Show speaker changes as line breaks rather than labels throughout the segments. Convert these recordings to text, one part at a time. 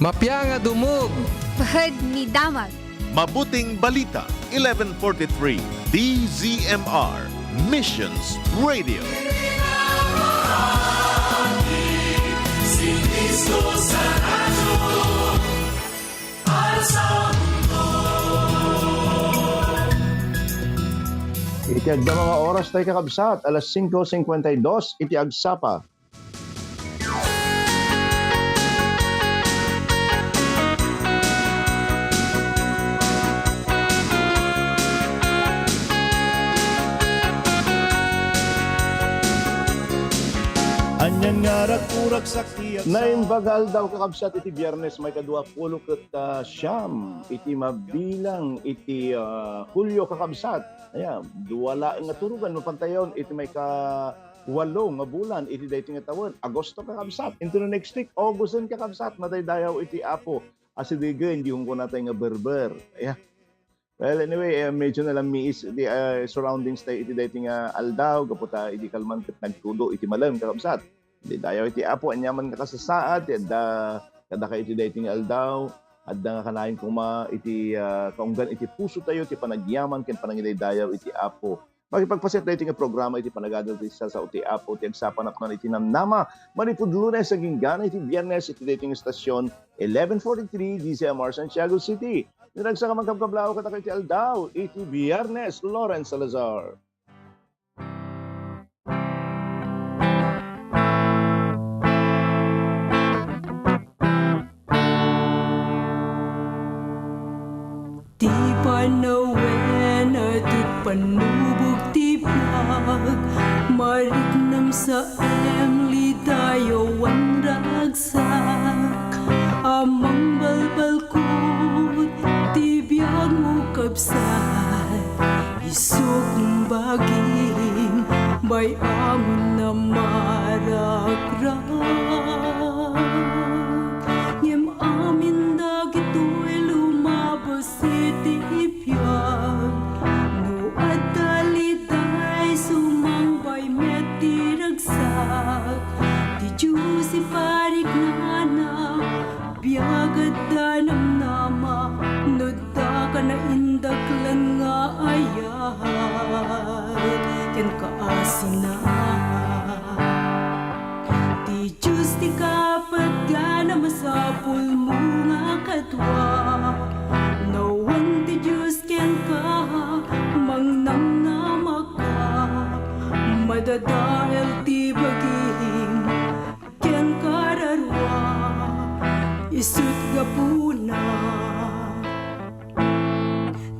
Mapya nga dumog.
Pahad ni Damag.
Mabuting Balita, 1143, DZMR, Missions Radio.
Iti agda mga oras tayo kakabsat, alas 5:52, iti agsapa.
Anyan nga rakurak sakti at
Naimbagal daw kakabsat iti Biyernes may kadua pulo ket siyam iti mabilang iti Hulyo kakabsat. Ayan, duwala nga turugan no pantayon iti may walo nga bulan iti daytoy nga taon Agosto kakabsat. Into the next week August kakabsat madaydayaw iti Apo. Asidigen di ko natay nga berber. Ayan. Well, anyway, medyo na lang miis the surroundings tayo iti daytoy nga aldaw, kaputa iti kalman ket nagtudo iti malam kakabsat. Di dayaw iti Apo anyaman nga kasasaad kada ka iti daytoy nga aldaw, adda nga kanayon kuma iti kaunggan iti puso tayo iti panagyaman ken panangidaydayaw iti Apo. Makipagpaset tayo iti nga programa iti panagadal ti sa iti Apo ti agsapanap na iti namnama manipud Lunes saging gana iti Biyernes iti daytoy nga stasyon 1143 DZMR Santiago City. Nagsa ka magkabkablao kataka iti aldaw, iti Biyernes, Lawrence Salazar.
Di panawen at panubog ti pag mariknam sa emli dayawan ragsak amang balbalkot ti biyag mo kabsat isok baging may amon na marakrak ngem amin dagitoy lumabas iti ipyag no adaliday sumangbay met ti ragsak ti Diyos ipariknana biyagad danam nama no da ka na indaklan nga ayat ken kaasina ti Diyos ti kapat ka na masapul mo nga katwa nawan ti Diyos ken ka mangnamnama ka madadael ti baging ken kararwa isut gapuna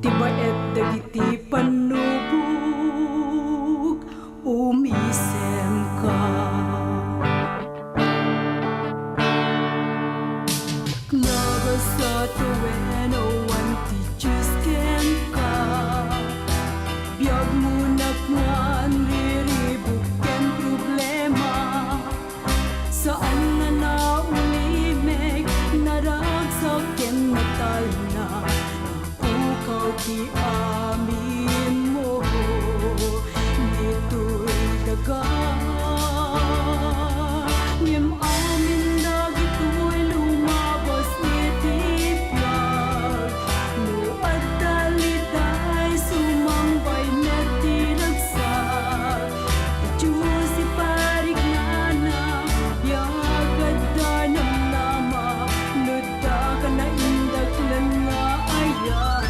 ti baet dagiti panubog umisem ka labas sa tuwen awan ti Diyos ken ka biyag mo nakman riribuk ken problema saan na naulimig naragsak ken natal na pukaw ti amin mo nito'y daga ngem amin dagitoy lumabas iti piyag no adaliday sumangbay met ti ragsak ti Diyos ipariknana biyagad danam nama no da ka na indaklan nga ayat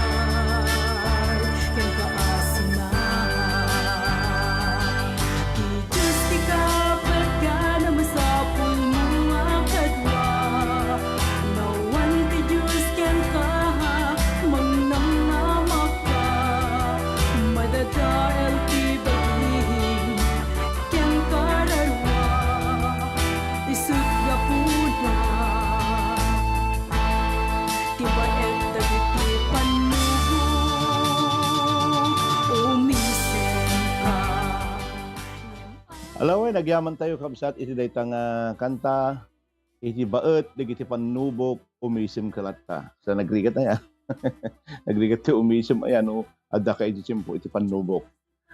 ken kaasina ti Diyos ti kapat ka na masapul mo nga kadwa nawan ti Diyos ken ka mangnamnama ka madadael ti baging ken kararwa isut gapuna ti baet dagiti panubog umisem ka.
Alaway, nagyaman tayo kabsat iti daytang kanta iti baet dagiti panubok umisim kalata. Sa nagrigat na yan. Nagrigat ti umisim ayan o adda ka iti tiyempo iti panubok.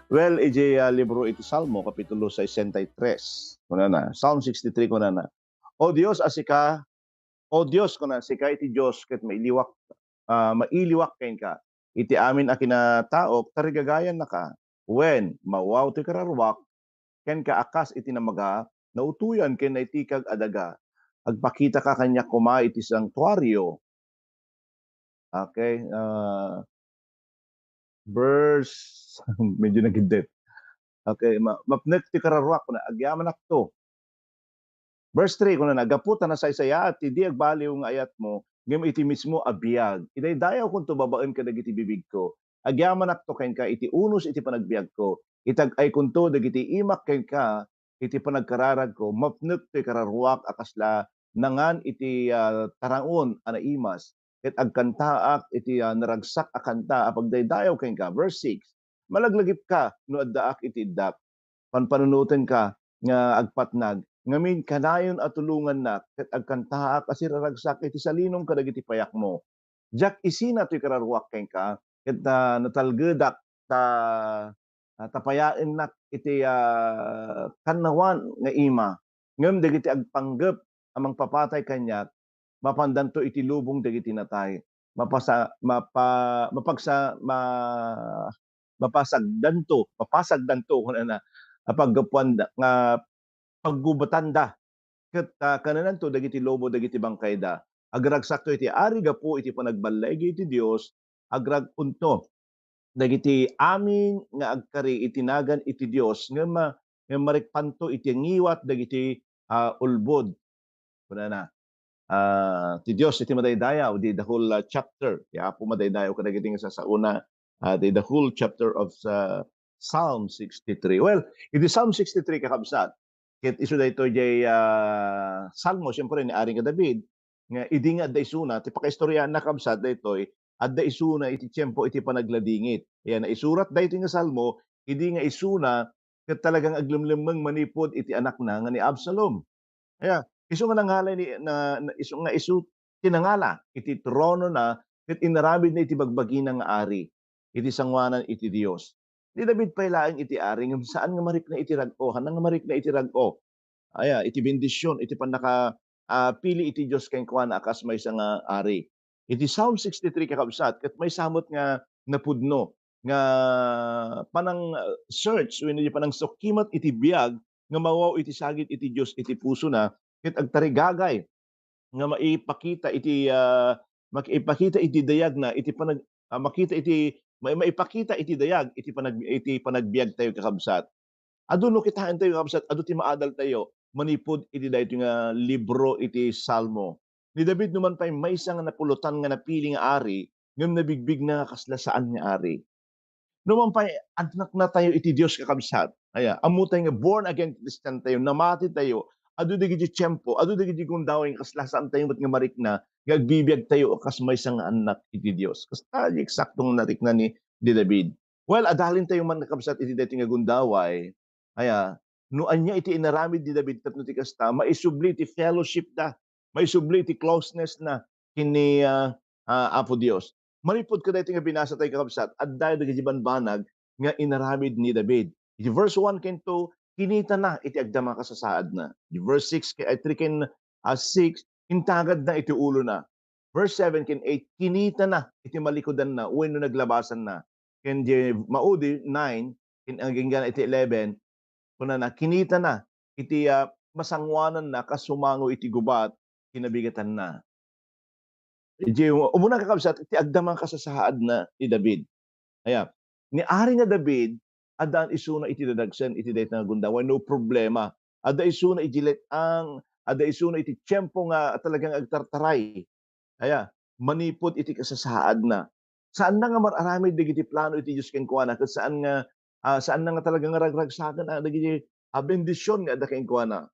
Well, iti libro iti Salmo kapitulo 63. Kuna na, Psalm 63 kuna na. O Dios, asika O Dios kuna sika iti Dios ket mailiwak ken ka. Iti amin a kinataok tarigagayan na ka. Wen mawaw ti kararwak ken ka akas iti namaga nautuyan ken naitikag adaga. Agpakita ka kanya kuma iti sanctuario. Okay, verse medyo nagiddet. Okay, mapnek ti kararwak na agyaman akto. Verse 3 kuno na gaputan na saysaya at ti agbaliw nga ayat mo ngem iti mismo abiyag. Idaydayaw kun to babaen ka dagiti bibig ko. Agyaman akto ken ka iti unos iti panagbiag ko. Itag-ay kun to dagiti imak ken ka iti panagkararag ko. Mapnek ti kararwak akasla nangan iti taraon ana imas. Ket agkantaak iti naragsak a kanta apagdaydayaw ken ka. Verse 6. Malaglagip ka no addaak iti iddak. Panpanunutan ka nga agpatnag ngamin kanayon at tulungan na ket agkantaak as iraragsak iti salinong kadagiti payak mo. Jak isina to'y kararwak ken ka ket natalgedak ta tapayaen nak iti kannawan nga ima. Ngem dagiti agpanggep amang papatay kanyak mapandanto iti lubong dagiti natay. Mapasa mapa mapagsa ma mapasagdanto kun na paggapuan nga paggubatanda ket kanananto dagiti lobo dagiti bangkayda. Agragsakto iti ari gapu iti panagbalay iti Dios agragpunto dagiti amin nga agkari itinagan iti Dios nga marikpanto iti ngiwat dagiti ulbod. Kunana ti Dios iti madaydayaw di the whole chapter. Ya po madaydayaw kadagiti nga sasauna the whole chapter of Psalm 63. Well, iti Psalm 63 kakabsat ket isu daytoy jay salmo siyempre ni Aring David nga idi nga adda isuna ti pakaistoryahan na kabsat daytoy adda isuna iti tiempo iti panagladingit. Ayan isurat daytoy nga salmo idi nga isuna ket talagang aglemlemmeng manipod iti anak na nga ni Absalom. Kaya isu nga nangalay ni isu tinangala iti trono na ket inaramid na iti bagbagina nga ari iti sangwanan iti Dios. Ni David pay laeng iti ari ngem saan nga marik na iti rag-o hanang nga marik na iti rag-o. Iti bendisyon iti pannaka pili iti Dios ken kuana akas maysa nga ari. Iti Psalm 63 kakabsat ket may samot nga napudno nga panang search wenno di panang sukimat iti biag nga mawaw iti sagit iti Dios iti puso na ket agtarigagay nga maipakita iti dayag na iti makita iti maipakita iti dayag iti panagbiag tayo kakabsat. Aduno kitaan tayo kakabsat adu ti maadal tayo manipod iti daytoy nga libro iti Salmo. Ni David numan pay maysa nga napulutan nga napili nga ari ngem nabigbig na kasla saan nga ari. Numan pay anak na tayo iti Dios kakabsat. Ammo tayo nga born again Christian tayo, namati tayo. Adu dagiti tiempo, adu dagiti gundaway kasla saan tayo met nga marik na nga agbibiag tayo kas maysa nga anak iti Dios. Kasta di eksaktong narik na ni David. Well, adalin tayo man kakabsat iti daytoy nga gundaway. No anya iti inaramid ni David tapno ti kasta maisubli ti fellowship da, maisubli ti closeness na kini Apo Dios. Manipod ka daytoy nga binasa tayo kakabsat addayo dagiti banbanag nga inaramid ni David. Iti verse 1 ken 2 kinita na iti agdama kasasaad na. Iti verse 6 3 ken 6 intagad na iti ulo na. Verse 7 ken 8 kinita na iti malikodan na wenno naglabasan na. Ken di maudi 9 ken aginggan iti 11 kuna na kinita na iti masangwanan na kasumango iti gubat kinabigatan na. Iti umuna kakabsat iti agdama kasasaad na ni David. Ni ari nga David adaan isuna iti dadagsen iti daytoy nga gundaway no problema. Adda isuna iti letang, adda isuna iti tiempo nga talagang agtartaray. Manipod iti kasasaad na. Saan na nga mararamid dagiti plano iti Dios ken kuana ket saan na nga talagang ragragsakan dagiti bendisyon nga adda ken kuana.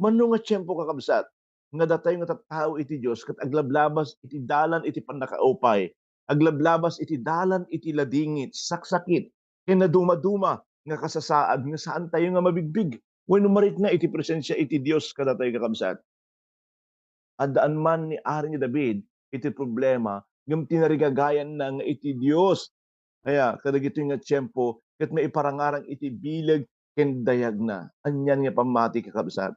Mano nga tiempo kakabsat nga datay nga tattao iti Dios ket aglablabas iti dalan iti pannakaupay. Aglablabas iti dalan iti ladingit, saksakit, ken naduma-duma nga kasasaad nga saan tayo nga mabigbig wenno marik na iti presensya iti Dios kada tayo kakabsat. Addaan man ni ari ni David iti problema ngem tinarigagayan na nga iti Dios. Kadagiti nga tiempo ket maiparangarang iti bileg ken dayag na. Anyan nga pamati kakabsat.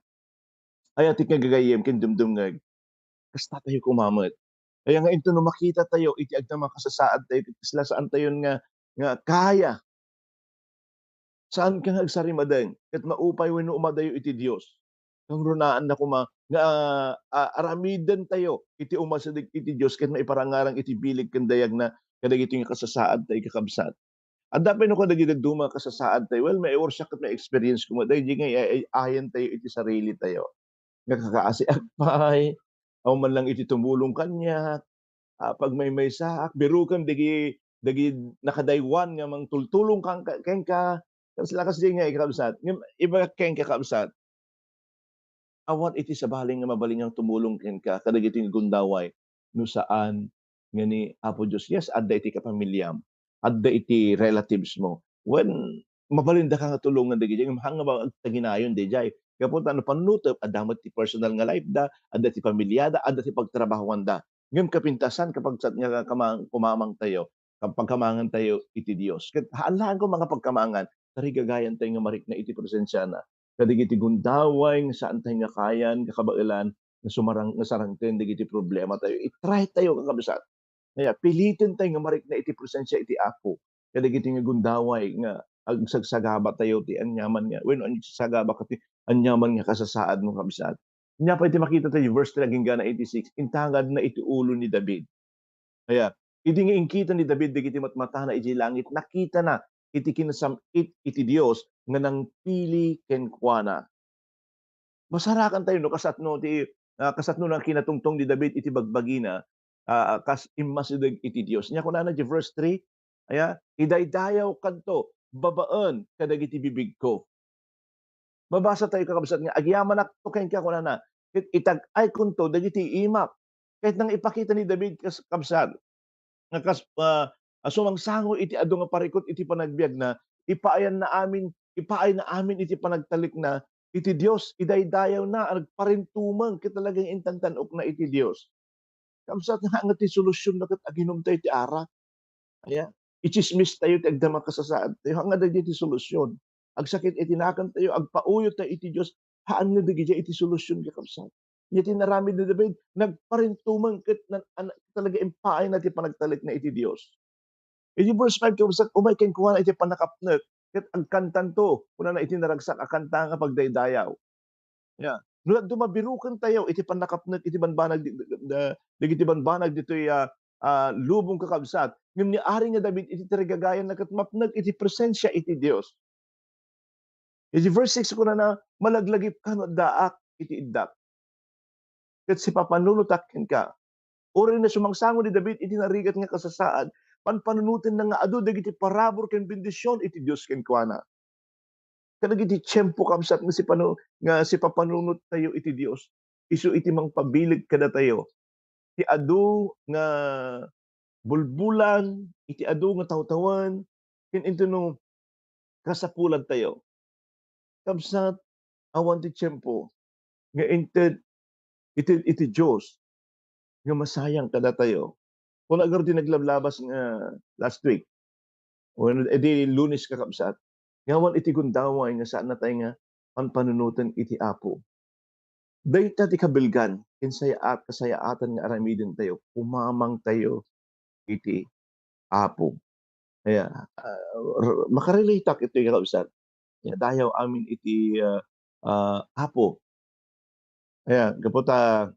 Ti kagagayem ken dumdumngeg. kasta tayo kumamat. Kaya nga ito no makita tayo, iti agda makasasaad tayo, sila saan tayo nga kaya. Saan ka nga agsarimaden, ket maupay wenno umadayo iti Dios. Kang runaan na kuma nga aramiden tayo iti umasadig iti Dios ket maiparangarang iti bilig ken dayag na kadagiti nga kasasaad tayo kakabsat. Adda pa no kadagiti duma kasasaad tayo, well may worship ket may experience kuma daydi nga ayan tayo iti sarili tayo. Nga kakaasi agpay, aw man lang iti tumulong kaniya, 'pag may saak biruken dagi nakadaywan nga mangtultulong ken ka, sila kasi nga ikabsat, iba ken kakabsat, awan iti sabaling nga mabalingang tumulong ken ka kadagiti gundaway no saan nga ni Apo Dios. Yes, adda iti kapamilyam, adda iti relatives mo. When mabalinda ka nga tulungan dagiti hanga ba agtaginayon dijay. Kapunta no pannutup adda met ti personal nga life da, adda ti pamilyada, adda ti pagtrabahoan da. Ngem kapintasan kapag sat nga kumamang tayo, pagkamangan tayo iti Dios. Ket haalaan ko mga pagkamangan, tarigagayan tayo nga marik na iti presensya na. Kadagiti gundaway nga saan tayo nga kayan, kakabailan, nga sarangten dagiti problema tayo. I-try tayo kakabsat. Kaya pilitin tayo nga marik na iti presensya iti Apo. Kadagiti nga gundaway nga agsagsagaba tayo ti anyaman nga. Wenno sagaba ket anyaman nga kasasaad mo kabsat. Nya pa iti makita tayo verse 3 aging gana 86, intangad na iti ulo ni David. Kaya idi nga ingkita ni David dagiti matmatana iti langit, nakita na iti kinasam-it iti Dios nga nangpili kenkuana. Masarakan tayo no kasatno ng kinatungtong ni David iti bagbagina, kas immasideg iti Dios. Nya kunana di verse 3, idaydayaw kanto babaan kadagiti bibig ko. Mabasa tayo kakabsat nga agyaman to ken ka kunana, ket itag-ay kunto dagiti imak. Kahit nang ipakita ni David kabsat nga sumangsango iti adu nga parikot iti panagbiag na ipaay na amin iti panagtalik na iti Dios idaydayaw na agparintumeng ket talagang intantanok na iti Dios. Kabsat nga ti solusyon na ket aginom tayo ti ara. Ichismis tayo ti agdama kasasaad tayo hanga dagiti solusyon. Agsakit iti nakan tayo, agpauyot tayo iti Dios, haan nga dagiti iti solusyon kakabsat. Iti naramid ni David, nagparintumeng ket talaga impaay na ti panagtalik na iti Dios. Iti verse 5 kabsat, umay kenkuana iti panakapnek, ket agkantan to, kunana iti naragsak a kanta nga pagdaydayaw. No dumabiruken tayo iti panakapnek iti banbanag dagiti banbanag ditoy lubong kakabsat. Ngem ni ari nga David iti tarigagayan na ket mapnek iti presensya iti Dios. Iti verse 6 kunana malaglagip ka no daak iti iddak. Ket si papanunutak ken ka. Uri na sumangsango ni David iti narigat nga kasasaad, panpanunutin na nga adu dagiti parabor ken bendisyon iti Dios kenkuana. Kadagiti tiempo kabsat nga si papanunot tayo iti Dios. Isu iti mangpabilig kada tayo. Ti adu nga bulbulan, iti adu nga tawtawan, ken into no kasapulan tayo. Kabsat awan ti tiempo nga inted iti Dios nga masayang kada tayo. Kung agar di naglablabas nga last week, when edi Lunes kakabsat, ngawan iti gundaway nga saan na tayo nga panpanunutan iti Apo. Dayta ti kabilgan, kasayaatan nga aramiden tayo, umamang tayo iti Apo. Kaya makarelate tak ito yung kakabsat. Dayaw amin iti Apo. Kaya kaputa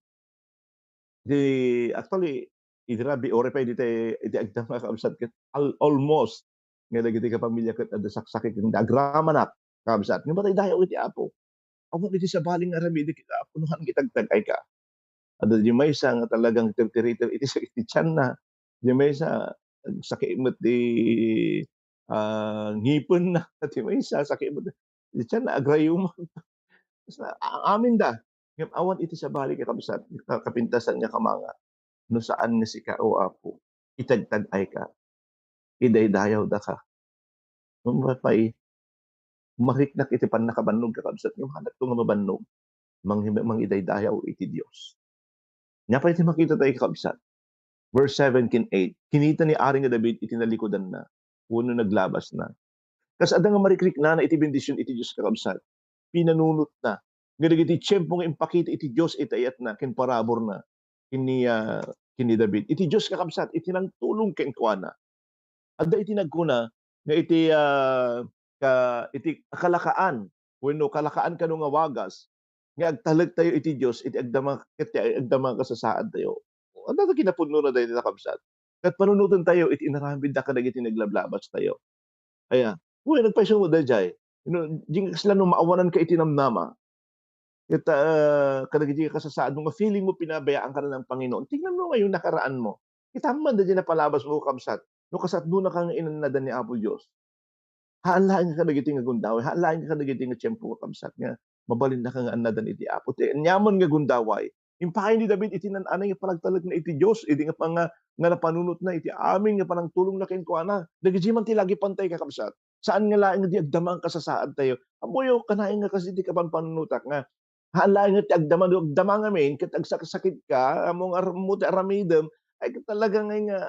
actually itirabi ore pa iti agdam nga kakabsat ket almost nga dagiti kapamilya ket adda saksakit ken agramanak kakabsat nga batay dayaw iti Apo. Awan iti sabaling aramiden iti Apo no han gitagtagay ka. Adda di maysa nga talagang tirtiriter iti sakit ti tiyan na. Di maysa sakit met di ngipon na ti maysa sakit met ti tiyan na agrayuman. Amin da. Ngem awan iti sabali kakabsat kapintasan nga kamanga. No saan nga sika o Apo, itagtagay ka, idaydayaw da ka. Mapay mariknak iti pannakabannog kakabsat ngem hanap to nga mabannog, mangidaydayaw iti Dios. Nya pa iti makita tayo kakabsat. Verse 7 ken 8, kinita ni Ari nga David iti nalikodan na, wenno naglabas na. Kas adda nga marikrik na iti bendisyon iti Dios kakabsat. Pinanunot na. Nga dagiti tiempo nga impakita iti Dios itayat na ken parabor na. kini kini David. Iti Dios kakabsat iti nangtulong ken kuana. Adda iti nagkuna nga iti iti kalakaan wenno kalakaan kano nga wagas nga agtalag tayo iti Dios iti agdama kasasaad tayo. Ano ta kinapudno na daytoy kakabsat. Ket panunutan tayo iti inaramid da kadagiti naglablabas tayo. Aya, uy nagpaisyo mo dayjay. Jing sila no maawanan ka iti namnama. Ket kadagiti kasasaad mo nga feeling mo pinabayaan ka na ng Panginoon. Tingnan mo ngayon nakaraan mo. Itaman da na palabas mo kakabsat. No kasatdo na kang inanadan ni Apo Dios. Haanlaen ka kadagiti nga gundaway, haanlaen ka kadagiti nga tiempo kakabsat nga mabalin na ka nga anadan iti Apo. Ti nyaman nga gundaway. Impakay ni David iti nananay nga panagtalag na iti Dios, iti nga nga napanunot na iti amin nga panangtulong na kenkuana. Dagiti man ti lagi pantay kakabsat. Saan nga laeng nga di agdama ang kasasaad tayo. Amoyo kanaing nga kasi di ka panunutak nga haanlaen nga ti agdama ngamin ket agsakit ka among mo ti aramidem ay talaga nga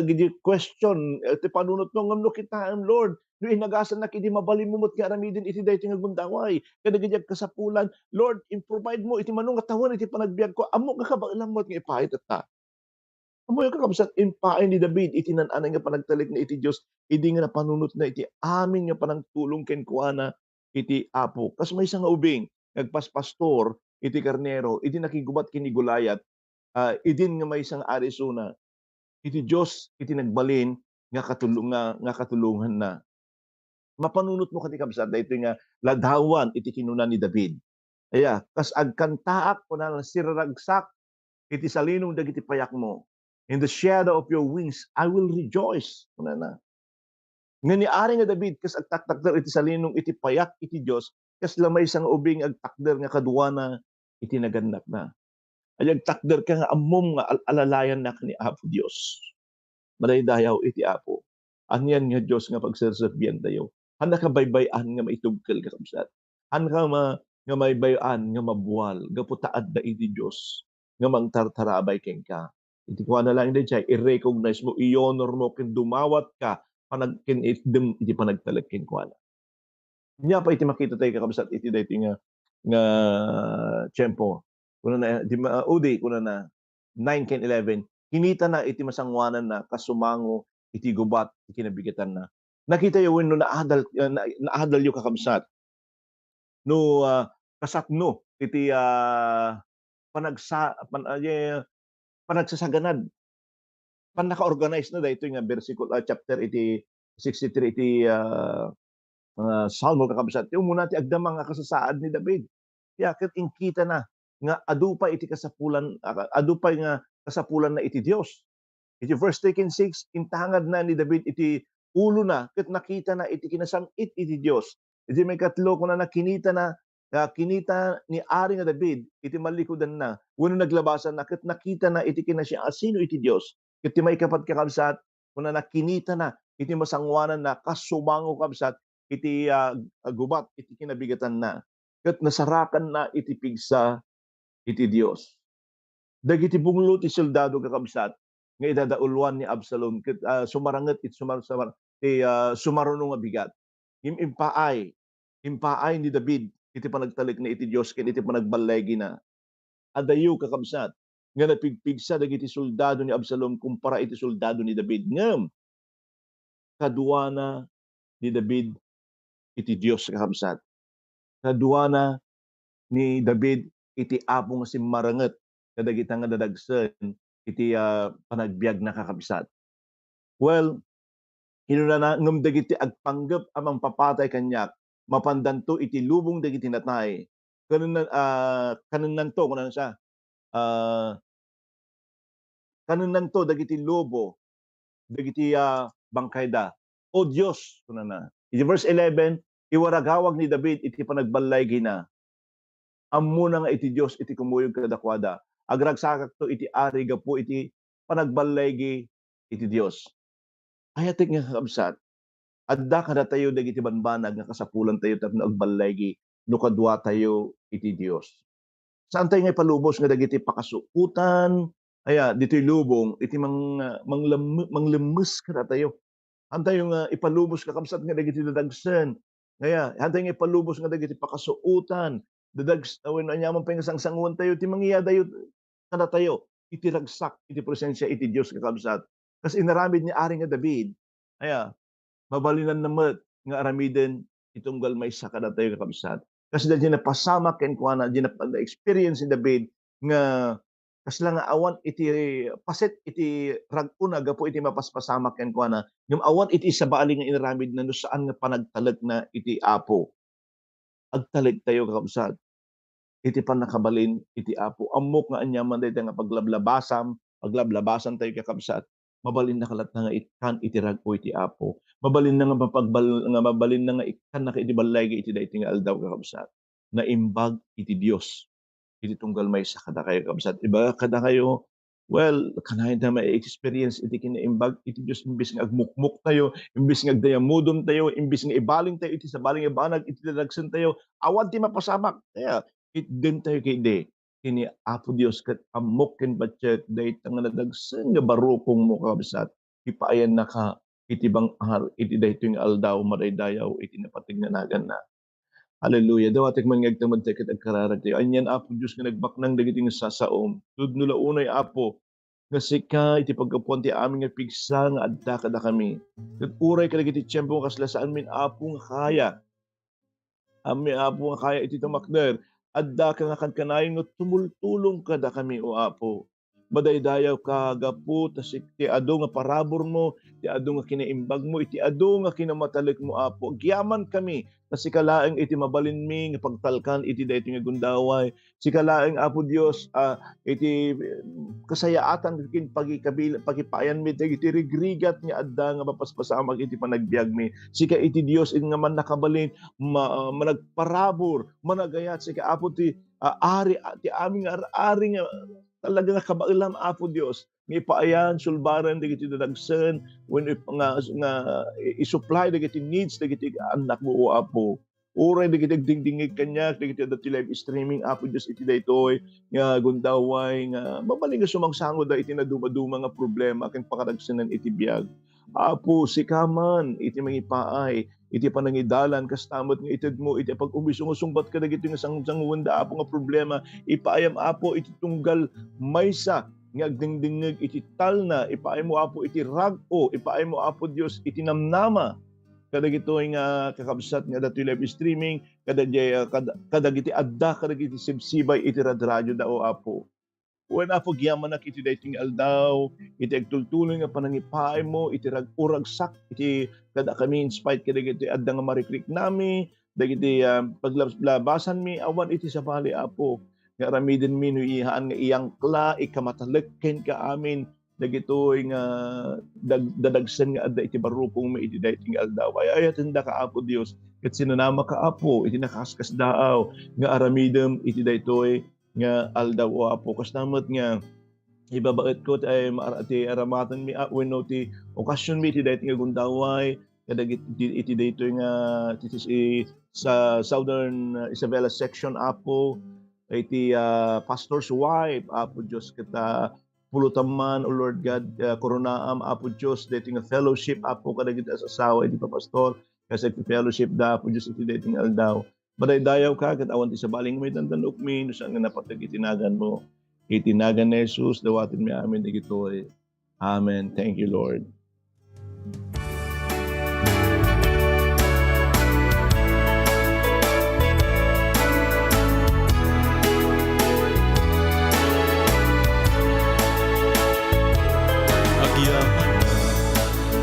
gidi question ti panunot no ngam no kitaem Lord no inagasan na kidi mabalimumot nga aramidin iti daytoy nga gundaway kadagiti kasapulan Lord improvide mo iti manong nga tawen iti panagbiag ko ammo nga kabailamot nga ipahit ta ammo yung kakabsat impaay ni David iti nananay nga panagtalik na iti Dios idi nga napanunot na iti amin nga panagtulong ken kuana iti Apo kas maysa nga ubing nagpaspastor iti karnero iti nakigubat kini Goliath idin nga maysa nga Arizona iti Dios iti nagbalin nga katulungan na. Mapanunot mo kati kabsat daytoy nga ladhawan iti kinuna ni David. Aya kas agkantaak kunana siraragsak iti salinong dagiti payak mo. In the shadow of your wings I will rejoice kunana. Nga ni ari nga David kas agtaktakder iti salinong iti payak iti Dios kas lamay sang ubing agtakder nga kaduana iti nagannak na. Ay agtakder ka nga ammom nga alalayan na ni Apo Dios. Madaydayaw iti Apo. Anyan nga Dios nga pagserserbiyan tayo. Han nakabaybayan nga maitugkel kakabsat. Han ka nga maybayan nga mabuwal gapu taad da iti Dios nga mangtartarabay ken ka. Iti kuha na lang dayjay i-recognize mo i-honor mo ken dumawat ka ken iti panagtalag ken kuana. Nya pa iti makita tayo kakabsat iti daytoy nga tiempo. Kuna na di udi kuna na 9 ken 11 kinita na iti masangwanan na kasumango iti gubat iti kinabigatan na. Nakita yo wenno naadal yo kakabsat. No kasatno iti panagsasaganad naka-organize na daytoy nga chapter iti 63 iti Salmo kakabsat. Yung muna ti agdama nga kasasaad ni David. Kaya ket inkita na nga adupay iti kasapulan adupay nga kasapulan na iti Dios. Iti verse 6 intangad na ni David iti ulo na ket nakita na iti kinasam-it iti Dios. Iti may katlo kuna nakinita na kinita ni ari nga David iti malikodan na wenno naglabasan na ket nakita na iti kinasiasino iti Dios. Ket ti may kapat kakabsat kuna nakinita na iti masangwanan na kasumango kabsat iti gubat iti kinabigatan na ket nasarakan na iti pigsa iti Dios. Dagiti bunglo ti soldado kakabsat nga idadaulwan ni Absalom ket sumaranget iti sumaruno nga bigat. Impaay ni David iti panagtalik na iti Dios ken iti panagbalegi na. Adayo kakabsat nga napigpigsa dagiti soldado ni Absalom kumpara iti soldado ni David ngem kaduana ni David iti Dios kakabsat. Kaduana ni David iti Apo nga simmaranget kadagiti nga dadagsen iti panagbiag na kakabsat. Well, hinuna na ngem dagiti agpanggep amang papatay kanyak mapandanto iti lubong dagiti natay. Kanunanto kunan siya. Kanunanto dagiti lobo dagiti bangkay da. O Dios kunana. Iti verse 11 iwaragawag ni David iti panagbalay gina. Ammo na nga iti Dios iti kumuyog kadakwada. Agragsakak to iti ari gapu iti panagbalay iti Dios. Ayatek nga kakabsat. Adda kada tayo dagiti banbanag nga kasapulan tayo tapno agbalay no kadua tayo iti Dios. Saan tayo nga palubos nga dagiti pakasuutan dito'y lubong iti manglemes kada tayo. Hantay nga ipalubos kakabsat nga dagiti dadagsen. Hantay nga ipalubos nga dagiti pakasuutan. Wenno anyaman pa nga sangsanguan tayo ti mangiya dayo kada tayo iti ragsak iti presensya iti Dios kakabsat. Kas inaramid ni ari nga David, aya mabalinan namet nga aramiden itunggal maysa kada tayo kakabsat. Kasi dahil napasama ken kuana experience ni David nga kasla nga awan iti paset iti rag-una gapo iti mapaspasamak ken kuana ngem awan iti sabali nga inaramid na no saan nga panagtalag na iti Apo. Agtalag tayo kakabsat iti panakabalin iti Apo. Ammok nga anyaman dayta nga paglablabasan tayo kakabsat. Mabalin na kalat na nga ikan iti rag-o iti Apo. Mabalin na nga mabalin na nga ikan na iti balay iti dayti nga aldaw kakabsat. Na imbag iti Dios. Iti tunggal maysa kada kayo kakabsat. Iba kada kayo well, kanayon na ma-experience iti kinaimbag iti Dios imbis nga agmukmuk tayo, imbis nga agdayamudom tayo, imbis nga ibaling tayo iti sa baling ibanag iti dadagsen tayo, awan ti mapasamak. Kaya din tayo kay de kini Apo Dios ket amok ken batchet dayta nga nadagsen nga barukong mo kakabsat. Ipaayan na ka iti banghar iti daytoy nga aldaw madaydayaw iti napatignagan na. Hallelujah. Dawatek man nga agtamad tayo ket agkararag tayo. Anyan Apo Dios nga nagbaknang dagiti nga sasaom. Tudno launay Apo nga sika iti pagkapuan ti amin nga pigsa nga adda kada kami. Ket uray kadagiti tiyempo nga kaslasaan min Apo nga kaya. Ami Apo nga kaya iti tumakder. Adda ka nga kanayon nga tumultulong kada kami o Apo. Madaydayaw ka gapu tasik ti adu nga parabor mo, ti adu nga kinaimbag mo, iti adu nga kinamatalik mo Apo. Giyaman kami na sikalaeng iti mabalin mi nga pagtalkan iti daytoy nga gundaway. Sikalaeng Apo Dios iti kasayaatan kin pagipayan mi iti rigrigat nga adda nga mapaspasamak iti panagbiag mi. Sika iti Dios nga man nakabalin managparabor, managayat sika Apo ti ari ti aming ari nga talaga nga kabailam Apo Dios ni paayan sulbaran dagiti dadagsen when nga i-supply dagiti needs dagiti anak mo o Apo. Uray dagiti dingdingig kanya dagiti dati live streaming Apo Dios iti daytoy nga gundaway nga mabaling nga sumangsangod iti naduma-duma nga problema ken pakadagsenan iti biag. Apo sikaman iti mangipaay iti panangidalan kastamot nga ited mo iti pag umisungusungbat ka dagiti nga sangwanda Apo nga problema ipaayam Apo iti tunggal maysa nga agdingdingeg iti talna ipaayam mo Apo iti rag-o ipaayam mo Apo Dios iti namnama kadagitoy nga kakabsat nga dati live streaming kadagiti adda kadagiti sibsibay iti radradyo dao Apo. When Apo giyaman nak iti dayting aldaw, iti agtultuloy nga panangipaay mo, iti rag-uragsak, iti kada kami in spite kadagiti adda nga marikrik nami, dagiti paglabasan mi, awan iti sabali Apo. Nga ramiden mi no ihaan nga iyangkla, ikamatalekken ka amin, dagitoy nga dadagsen nga adda iti barupong mi iti dayting aldaw. Ay atenda ka Apo Dios, ket sinanama ka Apo, iti nakaskas daaw, nga aramidem iti daytoy nga aldaw o Apo kastamot nga ibabaet ko ay maarati aramatan mi wenno ti okasyon mi ti daytoy nga gundaway kadagiti iti daytoy nga sa Southern Isabela section Apo iti pastor's wife Apo Dios kita pulutaman o Lord God koronaam Apo Dios daytoy nga fellowship Apo kadagiti asawa iti pastor kasi iti fellowship da Apo Dios iti daytoy nga aldaw. Madaydayaw ka, kat awan ti sa baling may tandanok mi, no saan nga napatag itinagan mo. Itinagan ni Jesus, dawatin mi amin digitoy. Amen. Thank you, Lord.
Agyaman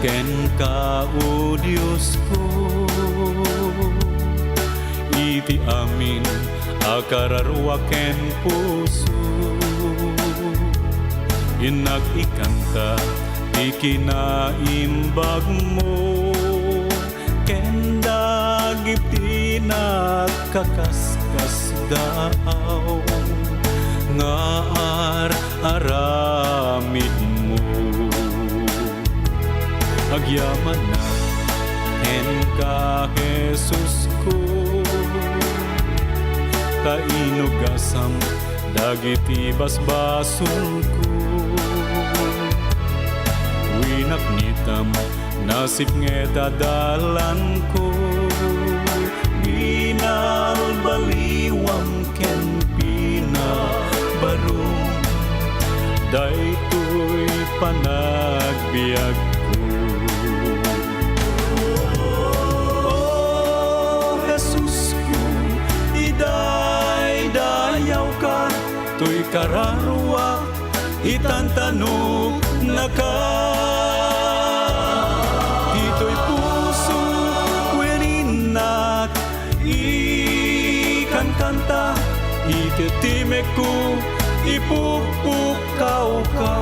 ken ka o Dios ko iti amin akararwa ken puso inag-ikanta ti kinaimbag mo ken dagiti nakakaskas daaw nga aramid mo agyaman na ken ka Jesus ko kainugasam dagiti basbason ko winaknitam nasip ngeta dalan ko binalbaliwam ken pinabarong daytoy panagbiag ko. Oh, Jesus ko, iday-dayaw ka, to'y kararwa, itantanong na ka. Ito'y puso, wininak, ikan kanta, ititime ko, ipupukaw ka.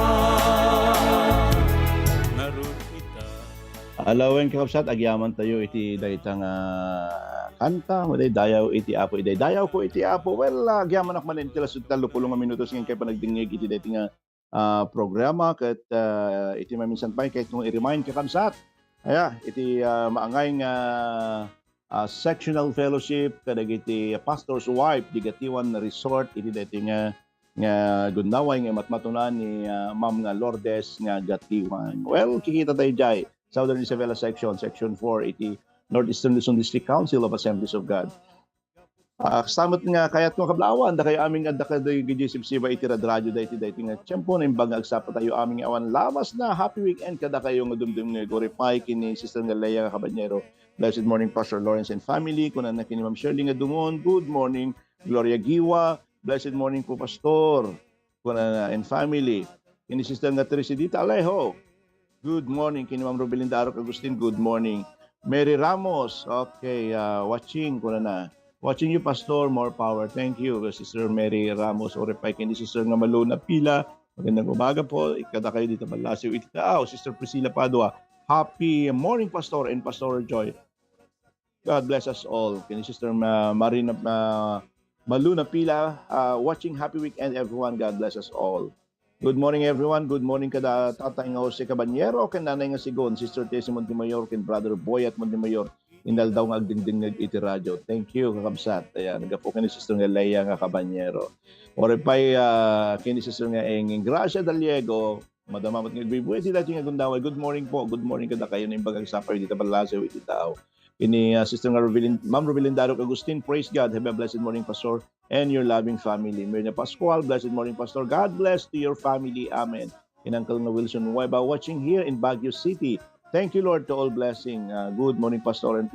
Naroon kita.
Alawen kakabsat, agyaman tayo iti daytang kanta, maday dayaw iti apo, iday dayaw ko iti apo. Well, agyaman ak manin tila sud 30 minutos ngayon kay panagdingig iti daytang programa ket iti maminsan pa kahit nung i-remind kakabsat. Aya, iti maangay nga sectional fellowship kadag iti pastor's wife di Gatiwan Resort iti daytang nga gundaway nga matmatunan ni Ma'am nga Lourdes nga Gatiwan. Well, kikita tayo jay Southern Isabela section 4 iti Northeastern Luzon District Council of Assemblies of God. Kasamot nga kayat nga kablawan da kayo aming adda kadoy gidisipsiba iti radyo dayti nga tiyempo na imbag agsapa tayo aming awan lawas na happy weekend kada kayo nga dumdum nga glorify kini Sister Leia Cabanyero. Blessed morning Pastor Lawrence and family kunan na kini Ma'am Shirley nga dumon. Good morning Gloria Giwa. Blessed morning po Pastor kunan and family. Kini Sister nga Teresidita Alejo. Good morning kini Ma'am Robelinda Arok Agustin. Good morning Mary Ramos. Okay, watching kunan na. Watching you, Pastor. More power. Thank you, Sister Mary Ramos. Orepay kini Sister nga Maluna Pila. Magandang umaga po. Ikada kayo dito Balasiw Ititaaw. Sister Priscilla Padua. Happy morning, Pastor and Pastor Joy. God bless us all. Kini Sister Marina Maluna Pila. Watching. Happy weekend, everyone. God bless us all. Good morning, everyone. Good morning kada Tatay nga Jose Cabanyero. Ken Nanay nga Sigon. Sister Tessie Montemayor. Ken Brother Boyat Montemayor. Indal daw nga agdingding iti radyo. Thank you, kakabsat. Ayan, nagapo kini Sister nga Leia nga Cabanyero. Orepay kini Sister nga Enging Gracia Daliego. Madamamat nga bibuhay sila nga gundaway. Good morning po. Good morning kada kayo na imbagang sapay dito Balasiw iti tao. Kini Sister nga Ma'am Robelinda Darok Agustin. Praise God. Have a blessed morning, Pastor, and your loving family. Myrna Pascual. Blessed morning, Pastor. God bless to your family. Amen. Inangkal nga Wilson Weba watching here in Baguio City. Thank you, Lord, to all blessing. Good morning, Pastor and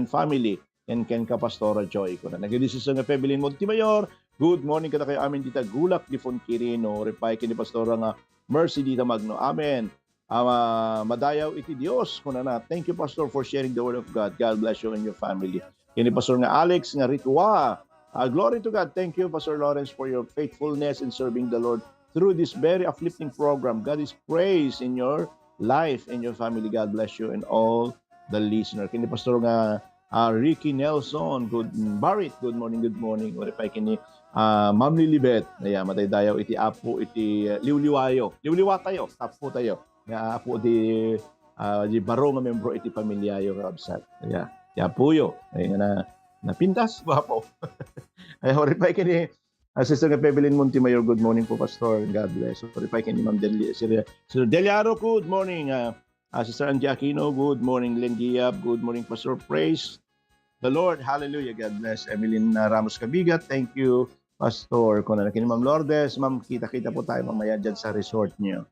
family. And Ken ka, Pastora Joy. Kung nag-edisisa nga Pebelin Montemayor, good morning kada kayo amin dita Gulak di Fonkirino. Repay kini Pastora nga Mercy dita Magno. Amen. Madayaw iti Dios. Kung na, thank you, Pastor, for sharing the word of God. God bless you and your family. Kini Pastor nga Alex nga Ritwa. Glory to God. Thank you, Pastor Lawrence, for your faithfulness in serving the Lord through this very uplifting program. God is praised in your life and your family. God bless you and all the listener. Kini Pastor nga Ricky Nelson, good morning. Orepay kini Ma'am Lilibet. Ayan, matay dayaw iti apo iti liwliwayo. Liwliwa tayo, tapo tayo. Nga apo di baro nga membro iti pamilyayo kabsat. Ayan, ya puyo. Ayan na napintas bapo. Ayan, orepay kini Sister Pebelin Montemayor, good morning po, Pastor. God bless. Orepay kini Ma'am Sir Deliaro, good morning. Sister Angie Aquino, good morning. Len Giab, good morning, Pastor. Praise the Lord. Hallelujah. God bless. Emeline Ramos Cabigat, thank you, Pastor. Kung na kini Ma'am Lourdes, Ma'am, kita-kita po tayo mamaya dyan sa resort niyo.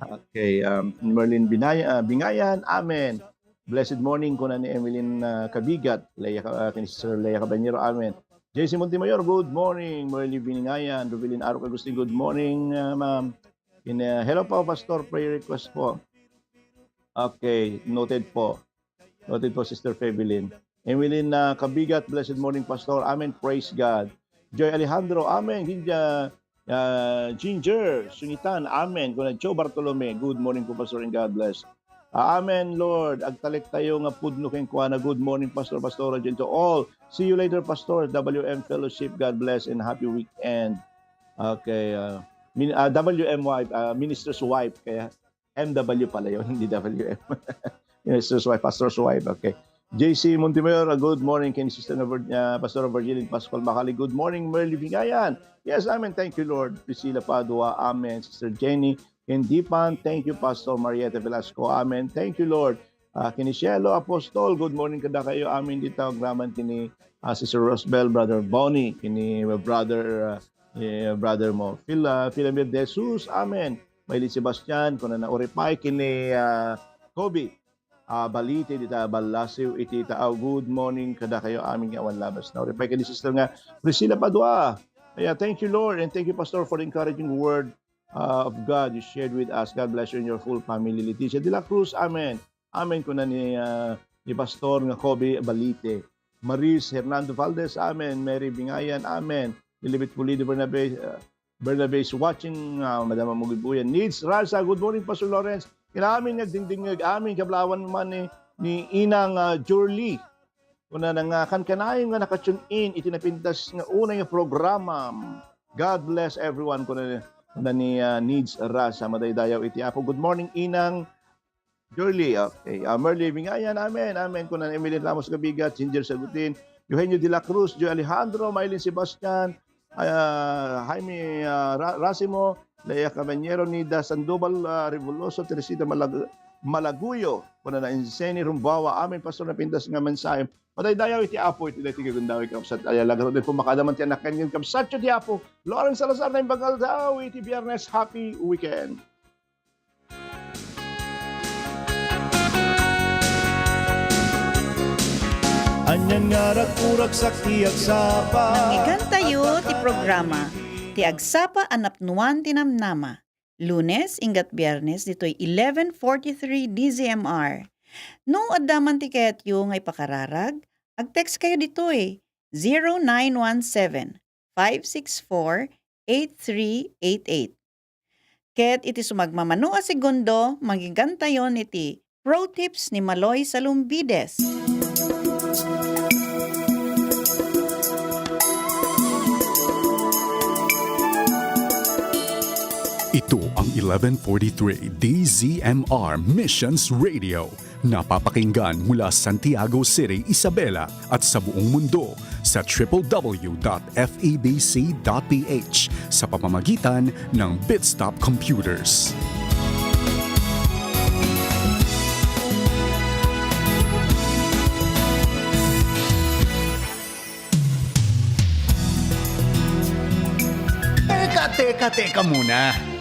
Okay, Merlin Bingayan, amen. Blessed morning ko na ni Emeline Cabigat, kini Sister Leia Cabanyero, amen. JC Montemayor, good morning. Merly Bingayan, Rubilin Arok Agustin, good morning, ma'am. Hello po, Pastor, prayer request po. Okay, noted po. Noted po, Sister Febelin. Emeline Cabigat, blessed morning, Pastor. Amen, praise God. Joy Alejandro, amen. Ginger, Sunitan, amen. Joe Bartolome, good morning po, Pastor, and God bless. Amen, Lord. Agtalek tayo nga pudno keng kuana. Good morning, Pastor, Pastora, dyan to all. See you later, Pastor. WM Fellowship, God bless and happy weekend. Okay. WM wife, minister's wife. Kaya MW pala yun, hindi WM. Minister's wife, pastor's wife. Okay. JC Montemayor, good morning. Kay Sister Pastor Virgilin Pascual Macali. Good morning, Merly Bingayan. Yes, amen. Thank you, Lord. Priscilla Padua, amen. Sister Jenny Kendipan, thank you, Pastor Marieta Velasco, amen. Thank you, Lord. Kini Cielo Apostol, good morning kada kayo, amen. Dito, graman kini Sister Rosbel, Brother Bonnie, kini Brother brother mo. Philemir de Jesus, amen. Maylin Sebastian, kung na oripay, kini Kobe. Balite, dita balasiw, iti taaw, good morning, kada kayo aming awan labas na. Oripay kini sister nga, Priscilla Padua. Kaya thank you Lord, and thank you Pastor for the encouraging word of God you shared with us. God bless you and your full family. Leticia de la Cruz, amen. Amen ko na ni Pastor nga Kobe Balite. Maris Hernando Valdez, amen. Mary Bingayan, amen. Lilibet Pulido Bernabe is watching, Madama Mugibuyan. Needs Ralsa, good morning Pastor Lawrence. Kinamin nagdingding amin kablawan man ni Inang Jurli. Kuna nga kankanayon nga nakatune in, itinapintas nga una nga programa. God bless everyone kuna ni Needs Rasa madaydayaw iti apo. Good morning Inang Jurli. Okay. Merly Bingayan, amen. Amen. Kuna Emily Ramos Gabigat, Ginger Sagutin, Eugenio de la Cruz, Joe Alejandro, Maylin Sebastian, Jaime Racimo, Lea Cabanyero, Nida Sandoval, Revoluso, Teresita Malaguyo, kuna na Inseni Rumbawa, amin Pastor na pindas nga mensahe. Madaydayaw iti apo, iti dati kagundaw ikapsat. Ayalagaro din po makadaman tiyan na kanyang kapsat di apo. Lawrence Salazar na yung bagal daw, iti Biyernes, happy weekend.
Anyan nga ragkurak sakti agsapa.
Nangyigan tayo ti programa, ti agsapa anapnuan tinamnama. Lunes, ingat Biyernes, dito'y 11:43 DZMR. No addaman ti kayatyo ngay pakararag, ag-text kayo dito'y 0917-564-8388. Ket iti sumagmamano a segundo, magigan tayo iti Pro Tips ni Maloy Salumbides.
Ito ang 1143 DZMR Missions Radio. Napapakinggan mula Santiago City, Isabela at sa buong mundo sa www.febc.ph sa pamamagitan ng Bitstop Computers.
Teka muna.